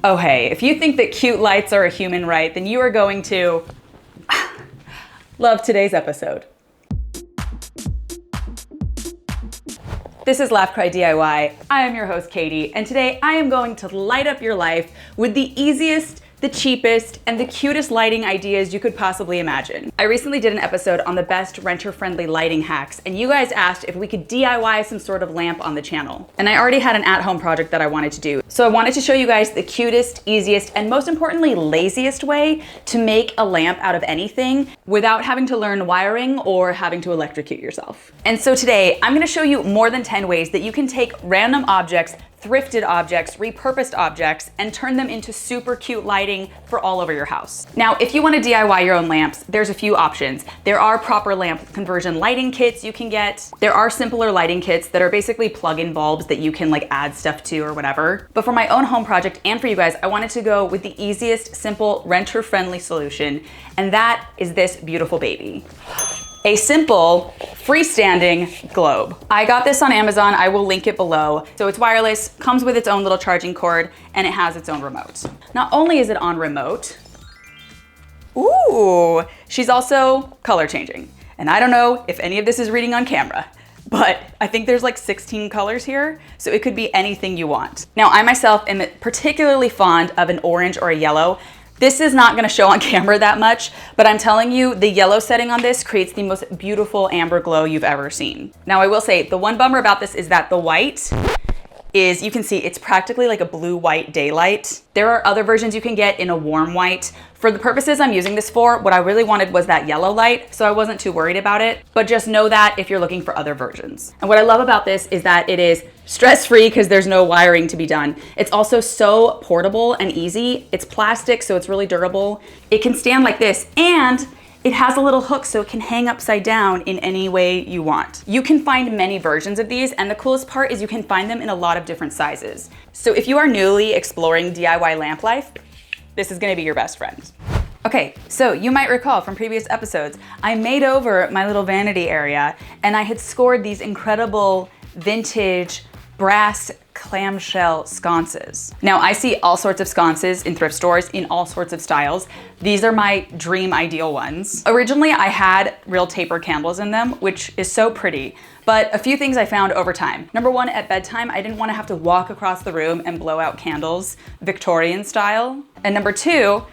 Oh hey, if you think that cute lights are a human right, then you are going to love today's episode. This is Laugh Cry DIY. I am your host, Katie, and today I am going to light up your life with the easiest, the cheapest, and the cutest lighting ideas you could possibly imagine. I recently did an episode on the best renter-friendly lighting hacks, and you guys asked if we could DIY some sort of lamp on the channel. And I already had an at-home project that I wanted to do. So I wanted to show you guys the cutest, easiest, and most importantly, laziest way to make a lamp out of anything without having to learn wiring or having to electrocute yourself. And so today, I'm gonna show you more than 10 ways that you can take random objects, thrifted objects, repurposed objects, and turn them into super cute lighting for all over your house. Now, if you want to DIY your own lamps, there's a few options. There are proper lamp conversion lighting kits you can get. There are simpler lighting kits that are basically plug-in bulbs that you can like add stuff to or whatever. But for my own home project and for you guys, I wanted to go with the easiest, simple, renter-friendly solution, and that is this beautiful baby. A simple freestanding globe. I got this on Amazon. I will link it below. So it's wireless, comes with its own little charging cord, and it has its own remote. Not only is it on remote, ooh, she's also color changing. And I don't know if any of this is reading on camera, but I think there's like 16 colors here, so it could be anything you want. Now, I myself am particularly fond of an orange or a yellow. This is not gonna show on camera that much, but I'm telling you, the yellow setting on this creates the most beautiful amber glow you've ever seen. Now, I will say, the one bummer about this is that the white is, you can see, it's practically like a blue-white daylight. There are other versions you can get in a warm white. For the purposes I'm using this for, what I really wanted was that yellow light, so I wasn't too worried about it, but just know that if you're looking for other versions. And what I love about this is that it is stress-free because there's no wiring to be done. It's also so portable and easy. It's plastic, so it's really durable. It can stand like this, and it has a little hook so it can hang upside down in any way you want. You can find many versions of these, and the coolest part is you can find them in a lot of different sizes. So if you are newly exploring DIY lamp life, this is gonna be your best friend. Okay, so you might recall from previous episodes, I made over my little vanity area and I had scored these incredible vintage brass clamshell sconces. Now, I see all sorts of sconces in thrift stores in all sorts of styles. These are my dream ideal ones. Originally, I had real taper candles in them, which is so pretty, but a few things I found over time. Number one, at bedtime, I didn't want to have to walk across the room and blow out candles, Victorian style. And number two,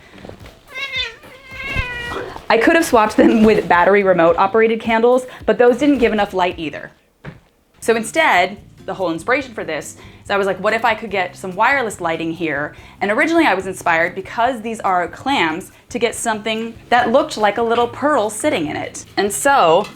I could have swapped them with battery remote operated candles, but those didn't give enough light either. So instead, the whole inspiration for this is I was like, what if I could get some wireless lighting here? And originally I was inspired because these are clams to get something that looked like a little pearl sitting in it. And so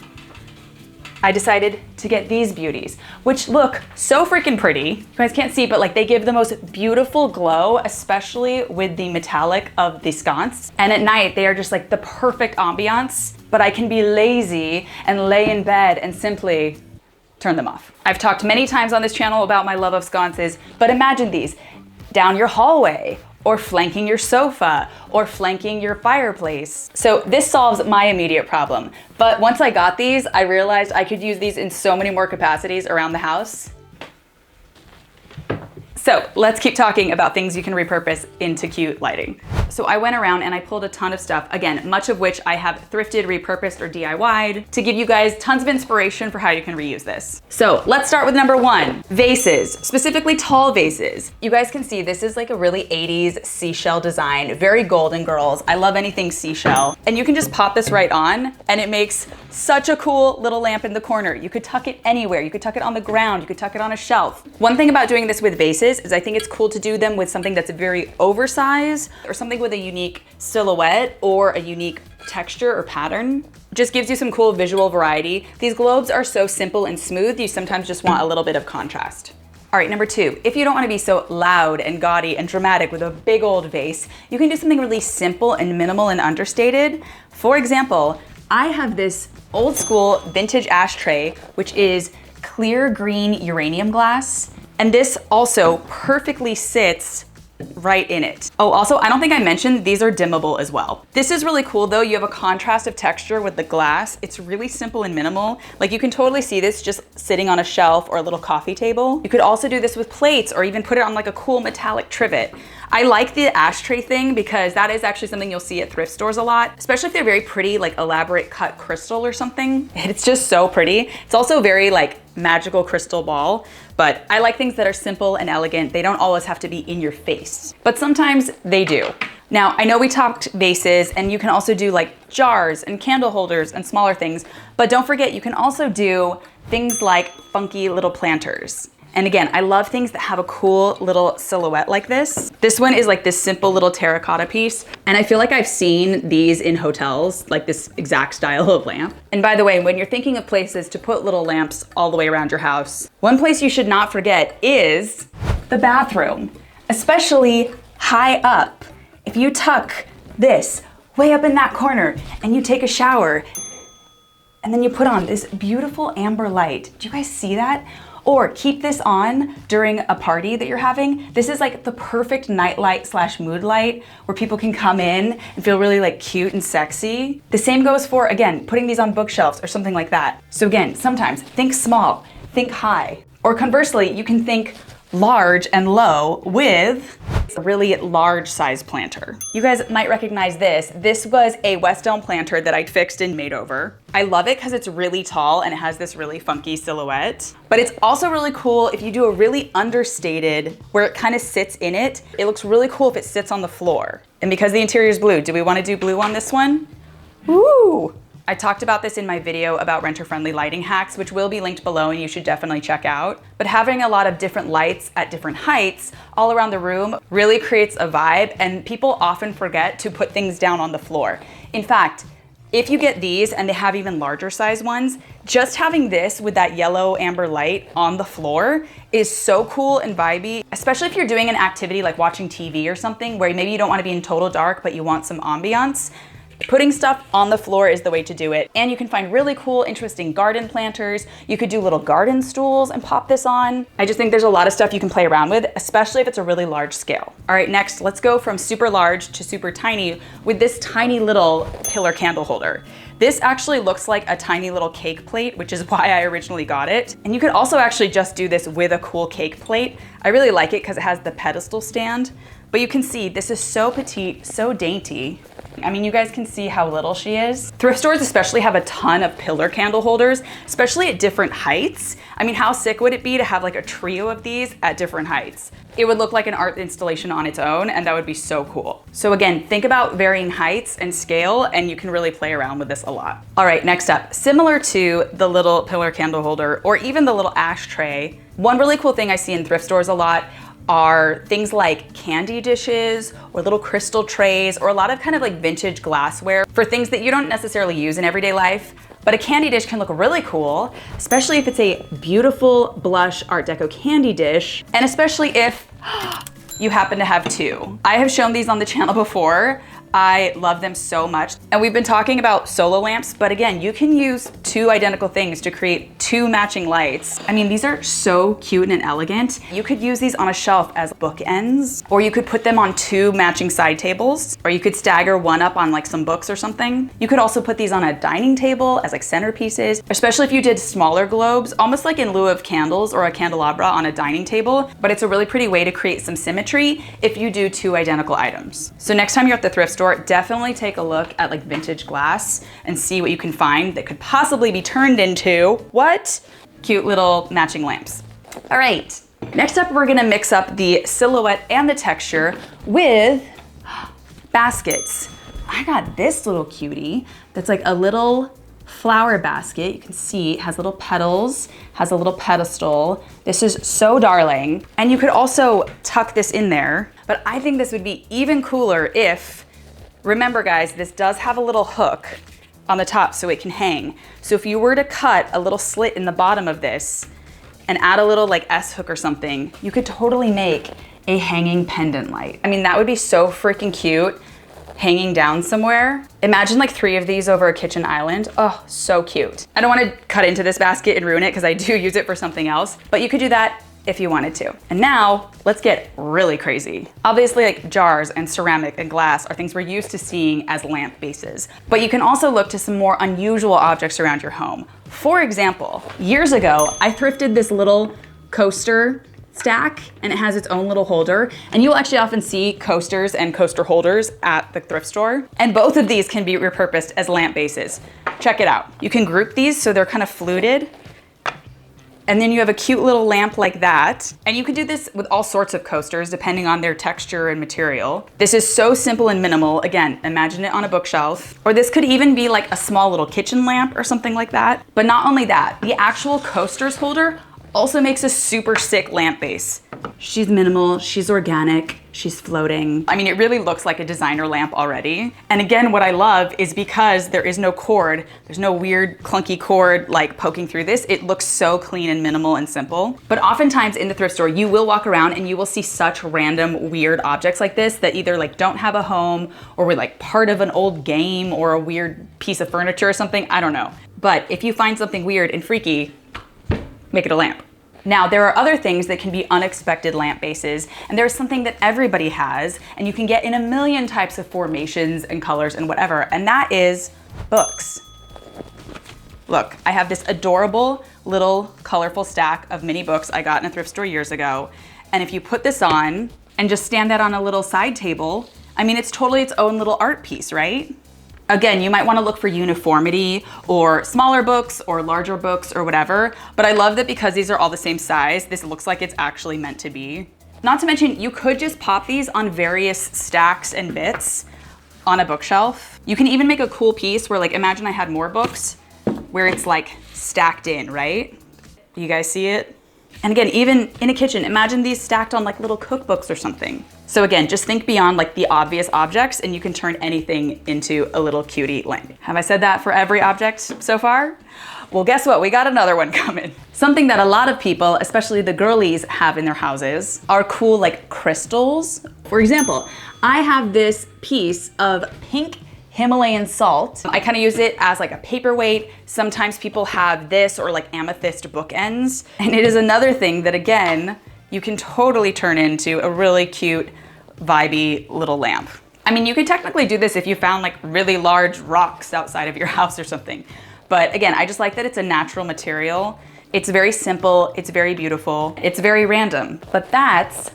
I decided to get these beauties, which look so freaking pretty. You guys can't see, but like they give the most beautiful glow, especially with the metallic of the sconce. And at night, they are just like the perfect ambiance, but I can be lazy and lay in bed and simply turn them off. I've talked many times on this channel about my love of sconces, but imagine these down your hallway, or flanking your sofa, or flanking your fireplace. So this solves my immediate problem. But once I got these, I realized I could use these in so many more capacities around the house. So let's keep talking about things you can repurpose into cute lighting. So I went around and I pulled a ton of stuff, again, much of which I have thrifted, repurposed, or DIY'd to give you guys tons of inspiration for how you can reuse this. So let's start with number one, vases, specifically tall vases. You guys can see this is like a really 80s seashell design, very Golden Girls. I love anything seashell. And you can just pop this right on and it makes such a cool little lamp in the corner. You could tuck it anywhere. You could tuck it on the ground. You could tuck it on a shelf. One thing about doing this with vases is I think it's cool to do them with something that's very oversized or something with a unique silhouette or a unique texture or pattern. Just gives you some cool visual variety. These globes are so simple and smooth, you sometimes just want a little bit of contrast. All right, number two, if you don't want to be so loud and gaudy and dramatic with a big old vase, you can do something really simple and minimal and understated. For example, I have this old school vintage ashtray, which is clear green uranium glass. And this also perfectly sits right in it. Oh, also, I don't think I mentioned these are dimmable as well. This is really cool though. You have a contrast of texture with the glass. It's really simple and minimal. Like you can totally see this just sitting on a shelf or a little coffee table. You could also do this with plates or even put it on like a cool metallic trivet. I like the ashtray thing because that is actually something you'll see at thrift stores a lot, especially if they're very pretty, like elaborate cut crystal or something. It's just so pretty. It's also very like magical crystal ball, but I like things that are simple and elegant. They don't always have to be in your face, but sometimes they do. Now, I know we talked vases, and you can also do like jars and candle holders and smaller things, but don't forget, you can also do things like funky little planters. And again, I love things that have a cool little silhouette like this. This one is like this simple little terracotta piece. And I feel like I've seen these in hotels, like this exact style of lamp. And by the way, when you're thinking of places to put little lamps all the way around your house, one place you should not forget is the bathroom, especially high up. If you tuck this way up in that corner and you take a shower and then you put on this beautiful amber light, do you guys see that? Or keep this on during a party that you're having. This is like the perfect nightlight slash mood light where people can come in and feel really like cute and sexy. The same goes for, again, putting these on bookshelves or something like that. So again, sometimes think small, think high. Or conversely, you can think large and low with a really large size planter. You guys might recognize this. This was a West Elm planter that I fixed and made over. I love it because it's really tall and it has this really funky silhouette. But it's also really cool if you do a really understated, where it kind of sits in it. It looks really cool if it sits on the floor. And because the interior is blue, do we want to do blue on this one? Woo! I talked about this in my video about renter-friendly lighting hacks, which will be linked below and you should definitely check out. But having a lot of different lights at different heights all around the room really creates a vibe, and people often forget to put things down on the floor. In fact, if you get these and they have even larger size ones, just having this with that yellow amber light on the floor is so cool and vibey, especially if you're doing an activity like watching TV or something where maybe you don't want to be in total dark, but you want some ambiance. Putting stuff on the floor is the way to do it. And you can find really cool, interesting garden planters. You could do little garden stools and pop this on. I just think there's a lot of stuff you can play around with, especially if it's a really large scale. All right, next, let's go from super large to super tiny with this tiny little pillar candle holder. This actually looks like a tiny little cake plate, which is why I originally got it. And you could also actually just do this with a cool cake plate. I really like it because it has the pedestal stand, but you can see this is so petite, so dainty. I mean, you guys can see how little she is. Thrift stores especially have a ton of pillar candle holders, especially at different heights. I mean, how sick would it be to have like a trio of these at different heights? It would look like an art installation on its own, and that would be so cool. So again, think about varying heights and scale, and you can really play around with this a lot. All right, next up, similar to the little pillar candle holder or even the little ashtray, one really cool thing I see in thrift stores a lot are things like candy dishes or little crystal trays or a lot of kind of like vintage glassware for things that you don't necessarily use in everyday life. But a candy dish can look really cool, especially if it's a beautiful blush Art Deco candy dish, and especially if you happen to have two. I have shown these on the channel before. I love them so much. And we've been talking about solo lamps, but again, you can use two identical things to create two matching lights. I mean, these are so cute and elegant. You could use these on a shelf as bookends, or you could put them on two matching side tables, or you could stagger one up on like some books or something. You could also put these on a dining table as like centerpieces, especially if you did smaller globes, almost like in lieu of candles or a candelabra on a dining table. But it's a really pretty way to create some symmetry if you do two identical items. So next time you're at the thrift store, definitely take a look at like vintage glass and see what you can find that could possibly be turned into what? Cute little matching lamps. All right, next up, we're gonna mix up the silhouette and the texture with baskets. I got this little cutie that's like a little flower basket. You can see it has little petals, has a little pedestal. This is so darling. And you could also tuck this in there, but I think this would be even cooler if, remember guys, this does have a little hook on the top so it can hang. So if you were to cut a little slit in the bottom of this and add a little like S hook or something, you could totally make a hanging pendant light. I mean, that would be so freaking cute, hanging down somewhere. Imagine like 3 of these over a kitchen island. Oh, so cute. I don't want to cut into this basket and ruin it because I do use it for something else, but you could do that if you wanted to. And now let's get really crazy. Obviously, like jars and ceramic and glass are things we're used to seeing as lamp bases, but you can also look to some more unusual objects around your home. For example, years ago, I thrifted this little coaster stack and it has its own little holder, and you'll actually often see coasters and coaster holders at the thrift store. And both of these can be repurposed as lamp bases. Check it out. You can group these so they're kind of fluted. And then you have a cute little lamp like that. And you can do this with all sorts of coasters depending on their texture and material. This is so simple and minimal. Again, imagine it on a bookshelf. Or this could even be like a small little kitchen lamp or something like that. But not only that, the actual coasters holder also makes a super sick lamp base. She's minimal, she's organic, she's floating. I mean, it really looks like a designer lamp already. And again, what I love is because there is no cord, there's no weird clunky cord like poking through this, it looks so clean and minimal and simple. But oftentimes in the thrift store, you will walk around and you will see such random weird objects like this that either like don't have a home or were like part of an old game or a weird piece of furniture or something, I don't know. But if you find something weird and freaky, make it a lamp. Now, there are other things that can be unexpected lamp bases, and there's something that everybody has, and you can get in a million types of formations and colors and whatever, and that is books. Look, I have this adorable little colorful stack of mini books I got in a thrift store years ago, and if you put this on and just stand that on a little side table, I mean, it's totally its own little art piece, right? Again, you might want to look for uniformity or smaller books or larger books or whatever, but I love that because these are all the same size, this looks like it's actually meant to be. Not to mention, you could just pop these on various stacks and bits on a bookshelf. You can even make a cool piece where, like, imagine I had more books where it's like stacked in, right? You guys see it? And again, even in a kitchen, imagine these stacked on like little cookbooks or something. So again, just think beyond like the obvious objects and you can turn anything into a little cutie lamp. Have I said that for every object so far? Well, guess what? We got another one coming. Something that a lot of people, especially the girlies, have in their houses are cool like crystals. For example, I have this piece of pink Himalayan salt. I kind of use it as like a paperweight. Sometimes people have this or like amethyst bookends. And it is another thing that, again, you can totally turn into a really cute, vibey little lamp. I mean, you could technically do this if you found like really large rocks outside of your house or something. But again, I just like that it's a natural material. It's very simple, it's very beautiful, it's very random, but that's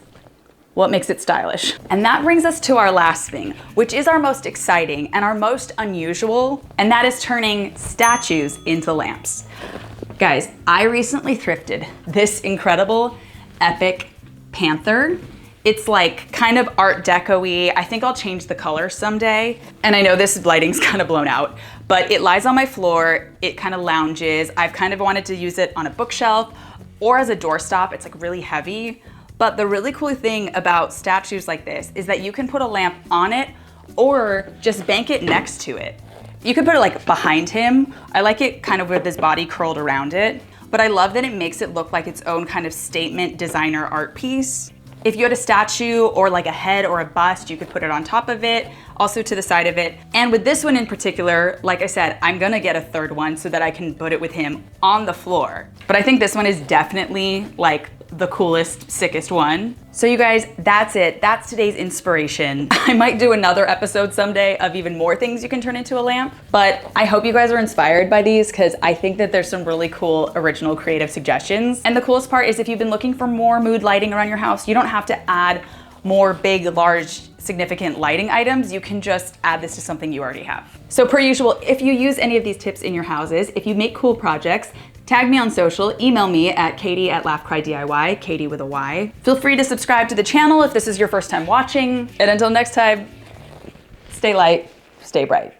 what makes it stylish. And that brings us to our last thing, which is our most exciting and our most unusual, and that is turning statues into lamps. Guys, I recently thrifted this incredible, epic panther. It's like kind of Art Deco-y. I think I'll change the color someday. And I know this lighting's kind of blown out, but it lies on my floor, it kind of lounges. I've kind of wanted to use it on a bookshelf or as a doorstop. It's like really heavy. But the really cool thing about statues like this is that you can put a lamp on it or just bank it next to it. You could put it like behind him. I like it kind of with his body curled around it, but I love that it makes it look like its own kind of statement designer art piece. If you had a statue or like a head or a bust, you could put it on top of it, also to the side of it. And with this one in particular, like I said, I'm gonna get a third one so that I can put it with him on the floor. But I think this one is definitely like the coolest, sickest one. So you guys, that's it. That's today's inspiration. I might do another episode someday of even more things you can turn into a lamp, but I hope you guys are inspired by these because I think that there's some really cool, original, creative suggestions. And the coolest part is if you've been looking for more mood lighting around your house, you don't have to add more big, large, significant lighting items. You can just add this to something you already have. So per usual, if you use any of these tips in your houses, if you make cool projects, tag me on social, email me at Katie@LaughCryDIY, Katie with a Y. Feel free to subscribe to the channel if this is your first time watching. And until next time, stay light, stay bright.